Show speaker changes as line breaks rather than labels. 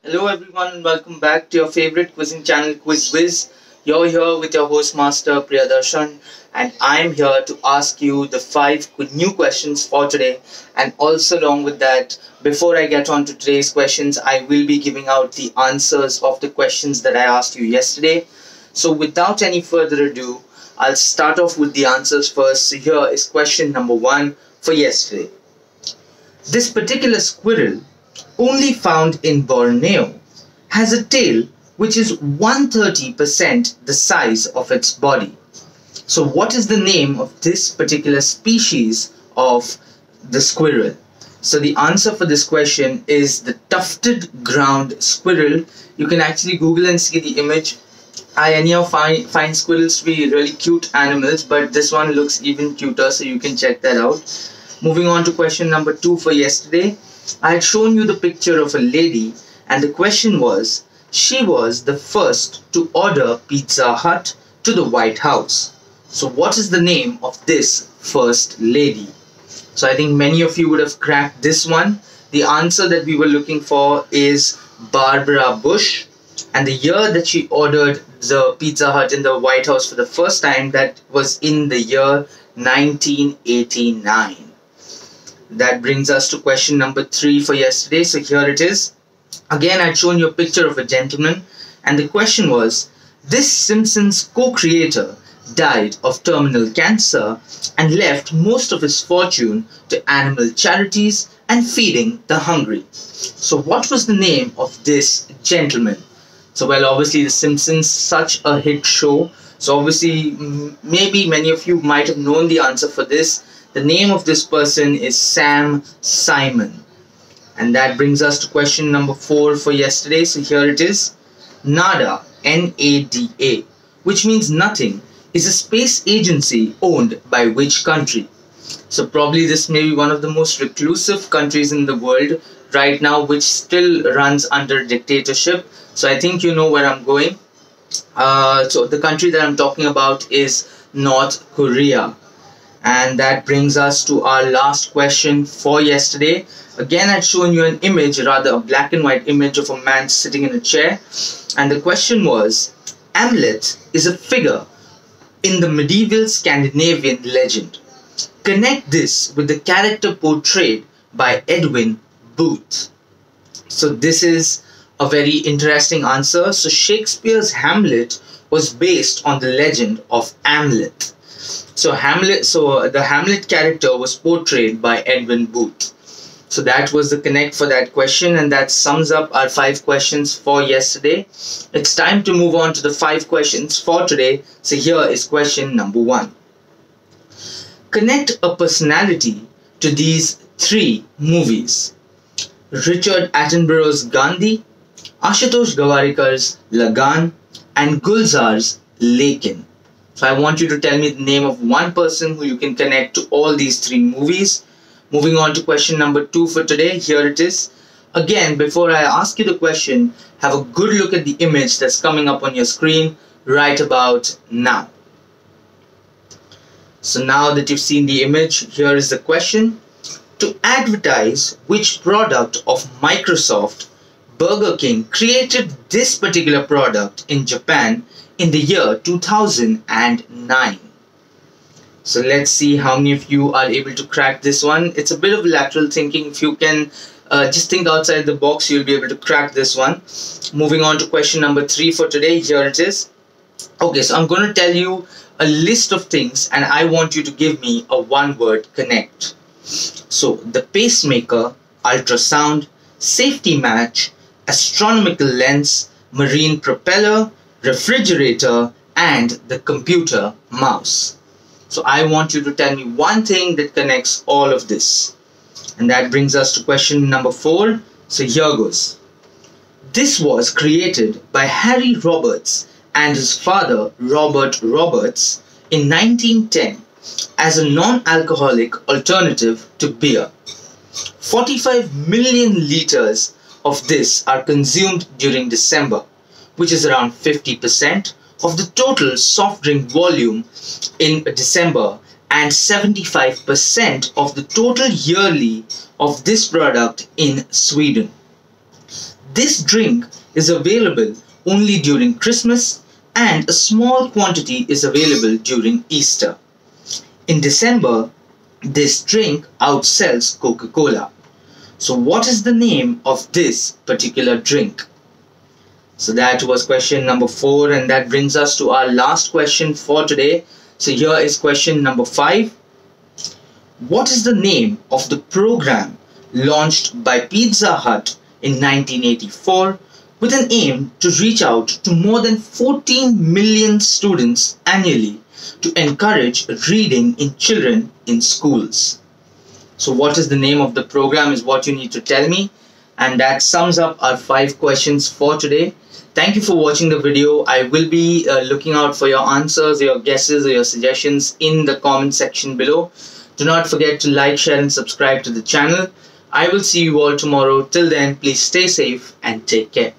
Hello everyone and welcome back to your favorite quizzing channel Quiz Wiz. You're here with your host master Priyadarshan and I'm here to ask you the new questions for today, and also along with that, before I get on to today's questions, I will be giving out the answers of the questions that I asked you yesterday. So without any further ado, I'll start off with the answers first. So here is question number 1 for yesterday. This particular squirrel, only found in Borneo, has a tail which is 130% the size of its body. So, what is the name of this particular species of the squirrel? So, the answer for this question is the tufted ground squirrel. You can actually Google and see the image. I anyhow find squirrels to be really cute animals, but this one looks even cuter, so you can check that out. Moving on to question number 2 for yesterday. I had shown you the picture of a lady, and the question was, she was the first to order Pizza Hut to the White House. So, what is the name of this first lady? So, I think many of you would have cracked this one. The answer that we were looking for is Barbara Bush, and the year that she ordered the Pizza Hut in the White House for the first time, that was in the year 1989. That brings us to question number 3 for yesterday. So here it is. Again, I'd shown you a picture of a gentleman, and the question was, this Simpsons co-creator died of terminal cancer and left most of his fortune to animal charities and feeding the hungry. So what was the name of this gentleman? So, well, obviously The Simpsons, such a hit show. So obviously, maybe many of you might have known the answer for this. The name of this person is Sam Simon. And that brings us to question number 4 for yesterday. So here it is. NADA, N-A-D-A, which means nothing, is a space agency owned by which country? So probably this may be one of the most reclusive countries in the world right now, which still runs under dictatorship. So I think you know where I'm going. So the country that I'm talking about is North Korea. And that brings us to our last question for yesterday. Again, I'd shown you an image, rather a black and white image of a man sitting in a chair. And the question was, Hamlet is a figure in the medieval Scandinavian legend. Connect this with the character portrayed by Edwin Booth. So this is a very interesting answer. So Shakespeare's Hamlet was based on the legend of Hamlet. So the Hamlet character was portrayed by Edwin Booth. So that was the connect for that question, and that sums up our 5 questions for yesterday. It's time to move on to the 5 questions for today. So here is question number 1. Connect a personality to these 3 movies: Richard Attenborough's Gandhi, Ashutosh Gawarikar's Lagan, and Gulzar's Lekin. So I want you to tell me the name of one person who you can connect to all these 3 movies. Moving on to question number 2 for today. Here it is. Again, before I ask you the question, have a good look at the image that's coming up on your screen right about now. So now that you've seen the image, here is the question. To advertise which product of Microsoft, Burger King created this particular product in Japan in the year 2009. So let's see how many of you are able to crack this one. It's a bit of lateral thinking. If you can just think outside the box, you'll be able to crack this one. Moving on to question number 3 for today. Here it is. Okay, so I'm going to tell you a list of things, and I want you to give me a one-word connect. So the pacemaker, ultrasound, safety match, astronomical lens, marine propeller, refrigerator, and the computer mouse. So I want you to tell me one thing that connects all of this. And that brings us to question number 4. So here goes. This was created by Harry Roberts and his father Robert Roberts in 1910 as a non-alcoholic alternative to beer. 45 million liters of this are consumed during December, which is around 50% of the total soft drink volume in December and 75% of the total yearly of this product in Sweden. This drink is available only during Christmas and a small quantity is available during Easter. In December, this drink outsells Coca-Cola. So what is the name of this particular drink? So that was question number 4, and that brings us to our last question for today. So here is question number 5. What is the name of the program launched by Pizza Hut in 1984 with an aim to reach out to more than 14 million students annually to encourage reading in children in schools? So what is the name of the program is what you need to tell me. And that sums up our 5 questions for today. Thank you for watching the video. I will be looking out for your answers, your guesses, or your suggestions in the comment section below. Do not forget to like, share and subscribe to the channel. I will see you all tomorrow. Till then, please stay safe and take care.